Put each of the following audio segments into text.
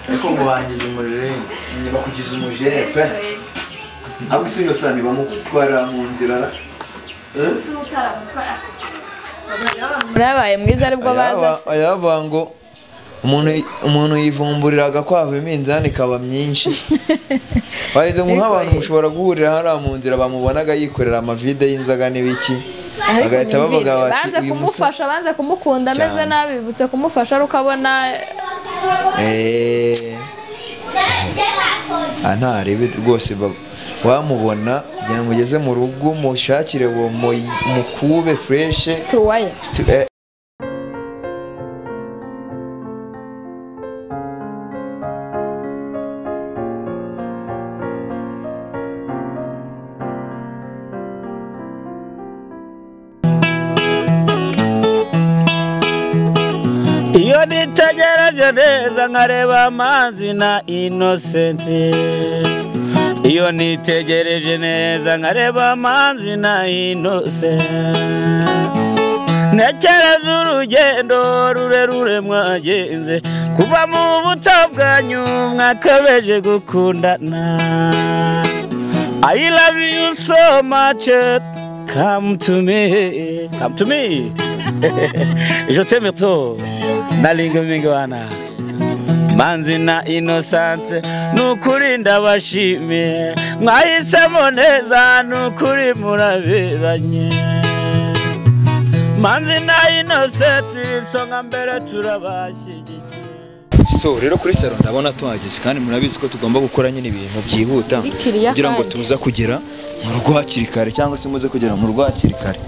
ariko ngo bangize umujene bakugize umujene pe abo si Innocente bamutwara mu nzira uzi utaramutwara murabaye mwiza aribwo baza ayavuga ngo umuntu yivumburira agakwavu iminzani kaba myinshi bahize nk'abantu mushobora guhurira hariya mu nzira bamubonaga yikorera amavide y'inzoga n'ibiki bagahita bavuga bati baze kumufasha banze kumukunda ameze nabi bibutse kumufasha ari ukabona ntarebe rwose wamubona genda mugeze mu rugo mushakire uwo mukube fresh iyo nitegereje neza nkareba Manzi na Innocente iyo nitegereje neza nkareba Manzi na Innocente ntekereza urugendo rurerure mwagenze kuva mu buto bwanyu mwakabeje gukundana I love you so much come to me je t'aime trop nalinga mingi wana Manzi na Innocente nukuri ndabashimiye mwahisemo neza nukuri muraberanye Manzi na Innocente songa mbere turabashyigikiye so rero kuri salon ndabona tuhageze kandi murabizi ko tugomba gukora nyine ibintu byihuta kugira ngo tuza kugera mu rugo hakiri kare cyangwa se muze kugera mu rugo hakiri kare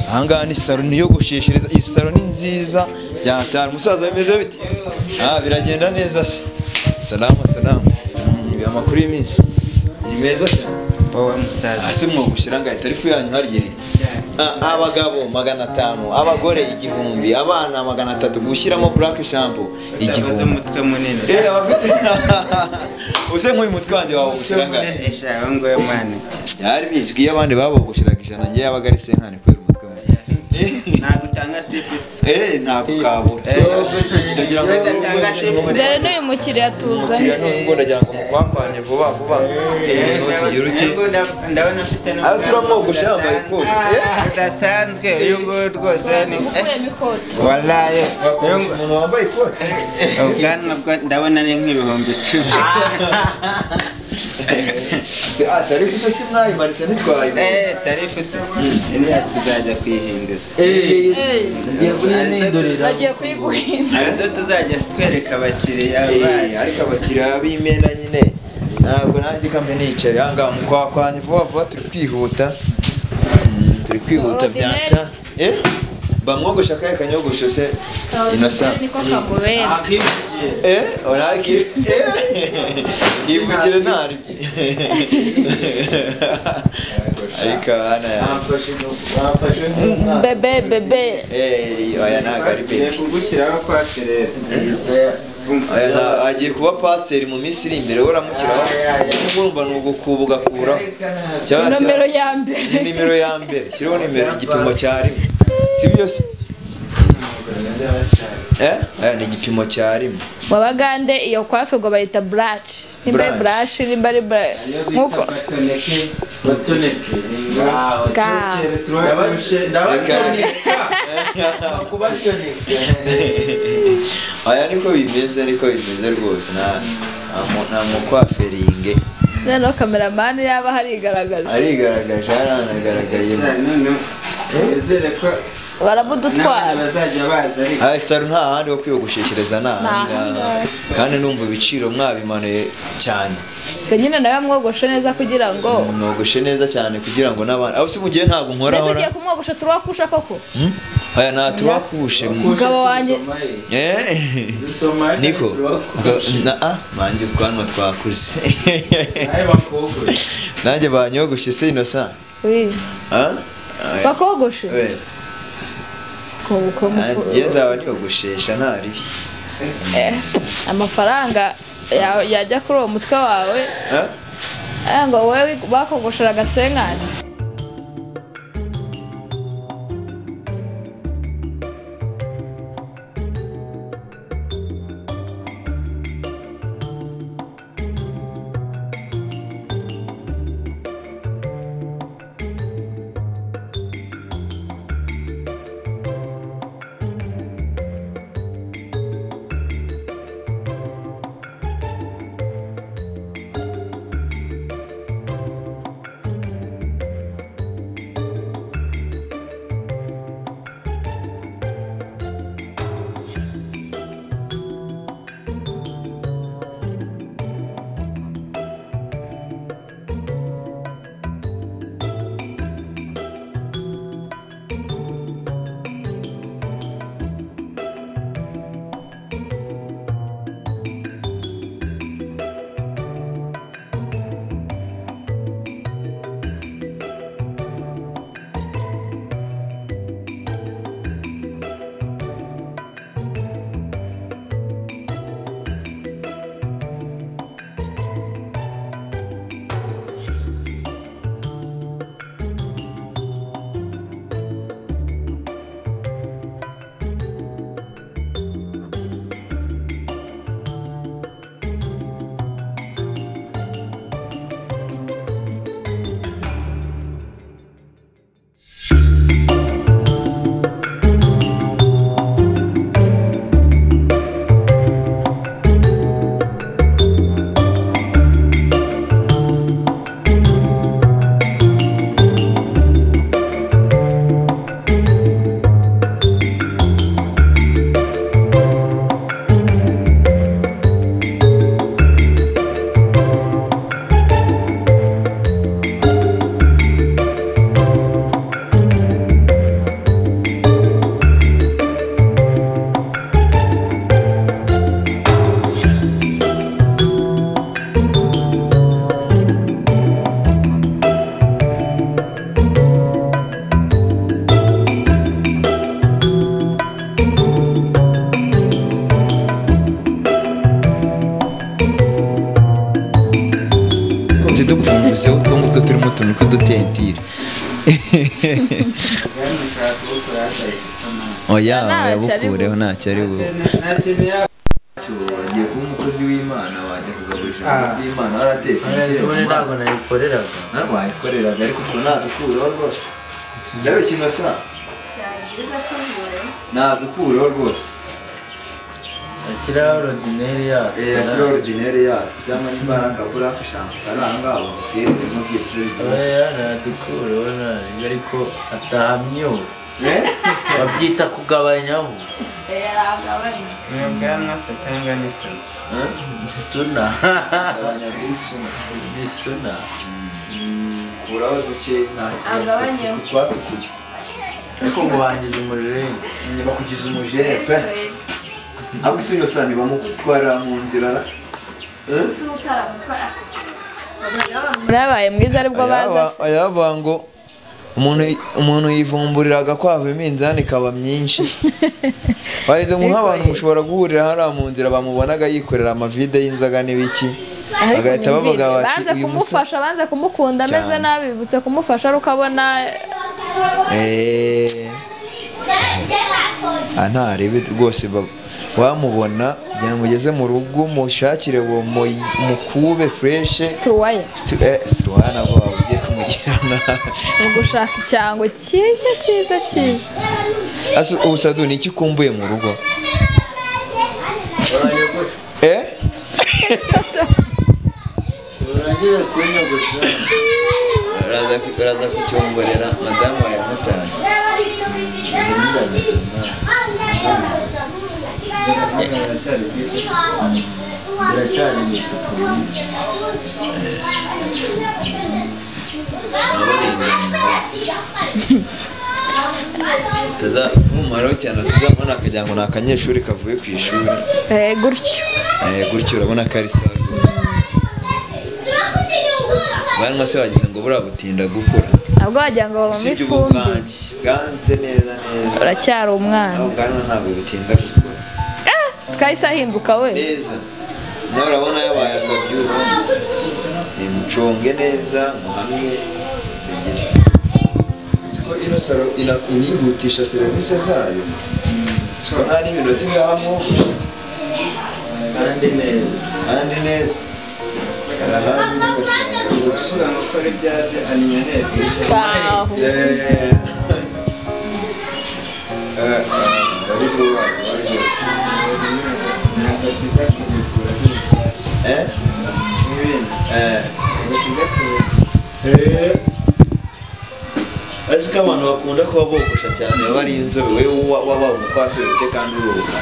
ahangaha ni salon yogosheshereza iyi salon ni nziza byatara umusaza bimeze biti biragenda neza se salama amakuru y'iminsi ni meza cyane wowe musaza ase mwogushyira ngaye tarifu yanyu hariyeri abagabo 500 abagore 1000 abana 300 gushyiramo black shampoo igihumbi umutwe munini uze nk'uyu mutwe wanjye wawe gushyira ngaye esha ngoye mwana yari bizwi abandi babogoshiraga ijana ngiye yabaga ari senkane kwera umutwe nagutanga tipis ntago kabura ndagira ngo dore n'uyu mukiriya tuza ngo ndagira ngo mukwakwanye vuba tugira uki ndabona mfite no azura mwogosha yambaye ikoti udasanzwe uyu ngo rwose ni wallahi umuntu wambaye ikoti ubwanwa ndabona ni nk'ibihumbi 10 se tarifu se simwayimaritse nitwaye tarifu se tuzajya kwihinduza bagiye kuyiguhinda arizo tuzajya twereka abakiriya bayo ariko abakiriya b'imena nyine ntabwo nanjye kambe nicare ahangaha mukwakwanye vuba turi kwihuta byata bamwogosha akaye kanyogosho se Innocente niko kamubera oraki yivugire ntari ariko ana bebe oya nagari bebe kugushyiraho kwa Ferere nziza aya agiye kuba pasteur mu minsi iri imbere uramukiraho ngurumva n'ugukubwa kuraho nimero ya mbere shiraho nimero igipimo cya rimwe sibyo se ni igipimo cya rimwe wabagande iyo kwafe ngo bayita brush nimba brush nimba ari nkuko batoneke aya niko bimeze rwose nta mukwaferinge no cameraman yaba harigaragaje aranagaragaye ezere ko baramudutwara bazajya baza salon nta handi ho kwiyogosheshereza kandi numva ibiciro mwabimanuye cyane nyine nawe mwogoshe neza kugira ngo mwogoshe neza cyane kugira ngo n'abandi aho simugiye ntabwo nkora hora ugiye kumwogosha turakusha koko aya nta turakushe mugabo wanjye niko manje twanwa twakuze nanjye banyogoshe se Innocente bakogoshe yezaba niyogoshesha ntaribi amafaranga yajya kuri uwo mutwe wawe ngo wowe bakogoshera agasenkani bakuzeho utwo ngutwo turimo utuntu tw'udutentire oya yabukureho ntacyo ari bube wagiye kuba umukozi w'Imana wajya kugaburira Imana warateka ntabwo nayikoreraga ntabwo wayikoreraga ariko twe ntadukureho rwose ndabe kino sa ntadukureho rwose ashyiraho ordinaire yacu ashyiraho ordinaire yacu cyangwa n'imbaraga bura kushaka karanga bamutere ibintu byose oya ntadukureho ariko atahamyo babyita kugabanyaho bwanwa se cyangwa n'isuna isuna isuna kuraho duke ntacyo twatukuye ariko ngo bangize umujene bakugize umujene pe ahubwo isi Innocente bamutwara mu nzira murabaye mwiza aribwo baza ayavuga ngo umuntu yivumburiraga kwava iminzani ikaba myinshi bahize nk'abantu mushobora guhurira hariya mu nzira bamubonaga yikorera amavide y'inzoga n'ibiki bagahita bavuga bati banze kumufasha banze kumukunda ameze nabi bibutse kumufasha ari ukabona ntarebe rwose wamubona kugira ngo mugeze mu rugo mushakire uwo mukube fureshe situruwaya nabwo waba ugiye kumugirana ni ugushaka icyango cyiza cyiza cyiza ubu Sadu ni iki ukumbuye mu rugo urangiza kunyogosha uraza kucyongorera madamu wawe mutanye biracyari imituku umumaro cyane tuzabona akagira ngo ni akanyeshuri kavuye ku ishuri gutyo urabona ko ari sawa bwana se wagize ngo buriya butinda gukura ntabwo wagira ngo baba mu ifumbire bwanze neza uracyari umwana ubwanwa ntabwo butinda gukura sikahise ahinduka we neza nawe urabona yabaye akabyuka muconge neza muhamwe tugire siko ino salo inihutisha serivisi zayo siko nta n'iminota ingahamwogosha kandi neza ushobora gukora ibyaze aninyonete ariko abantu bakunda kuba bogosha cyane baba ari inzobe wowe waba umukwafiri ufite kandi uruhuka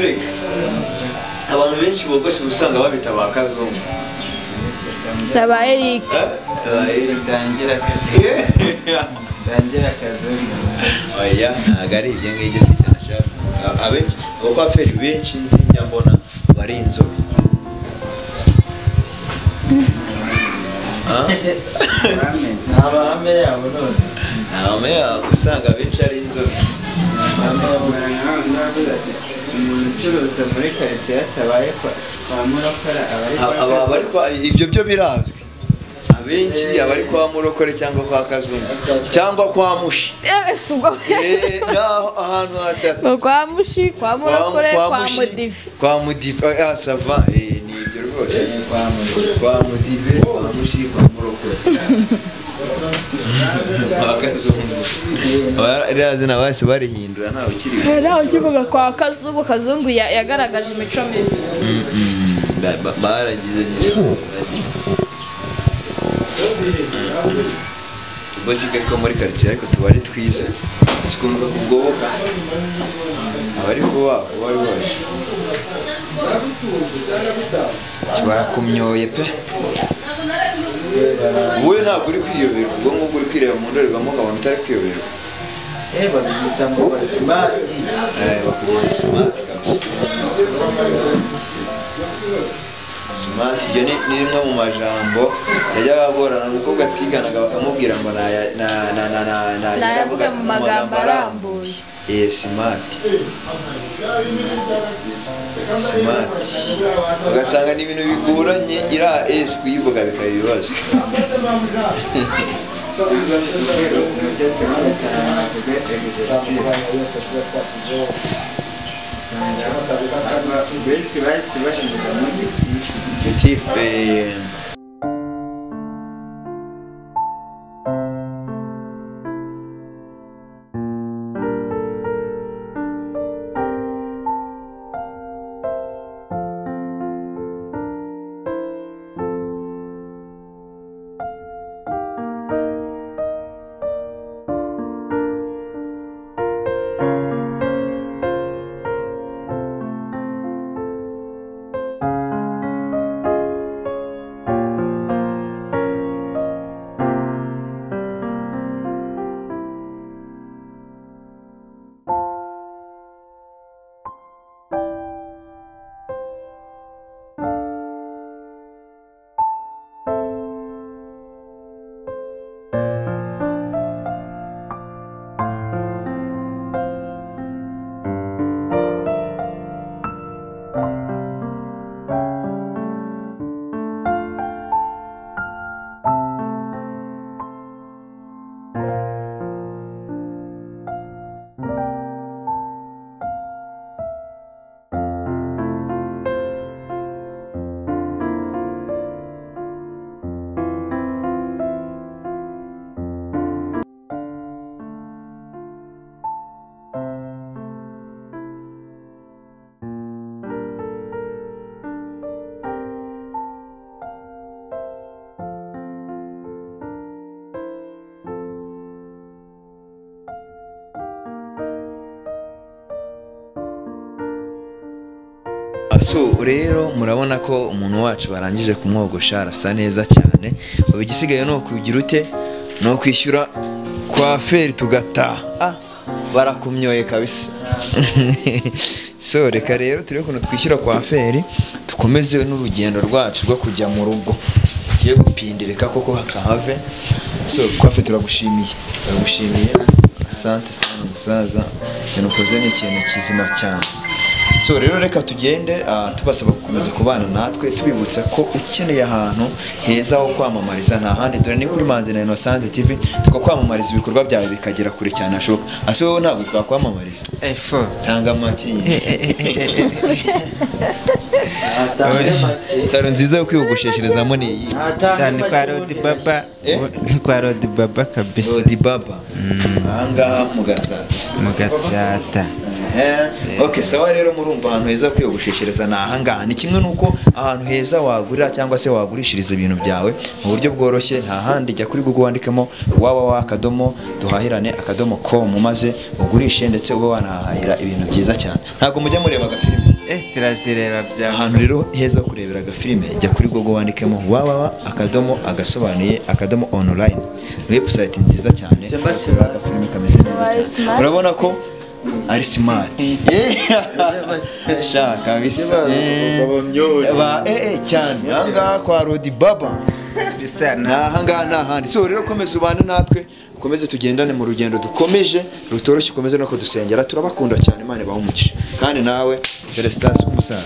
reka abantu benshi bogosha usanga babita ba kazungu Abaye dangira akazi oya ntabwo ari ibyo ngibyo si cyane ashaka abenshi abakwaferi benshi nzi nyambona bari inzobe nta bahame yabo none nta yabo usanga abenshi ari inzobe umuntu ucuruza muri karitsiye atabaye kwa murokora ibyo byo birazwi abenshi abari kwa murokore cyangwa kwa kazungu cyangwa kwa mushi ahantu hatatu kwa mushi kwa murokore kwa mudive sava ni ibyo rwose kwa mudive kwa mushi kwa murokore kwa kazungu iriya zina bahise barihindura ntawe ukiriho ntawe ukivuga kwa kazungu kazungu yagaragaje imico mibi baragize botike two muri karitsiye ariko tuba ari twiza sikumva kugoboka abari kuba bari bose barakumyoye pe wowe ntabwo uri kwiyobera ubwo ngubwo uri kwireba mu ndorerwamo ukabona utari kwiyobera babyita ngo simati bakugize simati kabisa smart ibyo ni rimwe mu majambo yajyaga agorana umukobwa twiganaga bakamubwira ngo nayavuga mu magambo arambuye smart smart ugasanga ni ibintu bigoranye ira S kuyivuga bikaba ibibazo So rero murabona ko umuntu wacu barangije kumwogosha arasa neza cyane. Ubigisigaye no kugira ute no kwishyura kwa feri tugataha. Barakumyoye kabisa. So reka rero turi kuno twishyura kwa feri tukomeze n'urugendo rwacu rwo kujya mu rugo. Tugiye gupindireka koko hakahave. So kwa feri turagushimiye. Asante sana musaza. Cyane ukoze n'ikintu kizima cyane. So rero reka tugende tubasaba gukomeza kubana natwe tubibutsa ko ukeneye ahantu heza ho kwamamariza nta handi dore ni kuri Manzi na Innocente TV tukakwamamariza ibikorwa byawe bikagera kure cyane ashoka ase wowe ntabwo twakwamamariza tanga amaki salo nziza yo kwiyogoshesherezamo ni iyi cyane kwa Rodi Baba kwa Rodi Baba kabisa Rodi Baba anga mugatsata Okay, sawa rero murumva ahantu heza kwiyogosheshereza na ahangaha ni kimwe nuko ahantu heza wagurira cyangwa se wagurishiriza ibintu byawe mu buryo bworoshye nta handi jya kuri Google wandikemo waba akadomo duhahirane.com maze ugurishe ndetse ube wanahahira ibintu byiza cyane ntago mujya mureba agafilime turazireba bya ahantu rero heza kurebera agafilime jya kuri Google wandikemo waba akadomo online website nziza cyane agafilime kameze neza cyane urabona ko ari smart shaka bisa cyane anga kwa Rodi Baba bisa na handi so rero komeza ubane natwe ukomeze tugendane mu rugendo dukomeje rutoroshye ukomeze no ko dusengera turabakunda cyane Imana bahumugisha kandi nawe Felicitas umusaza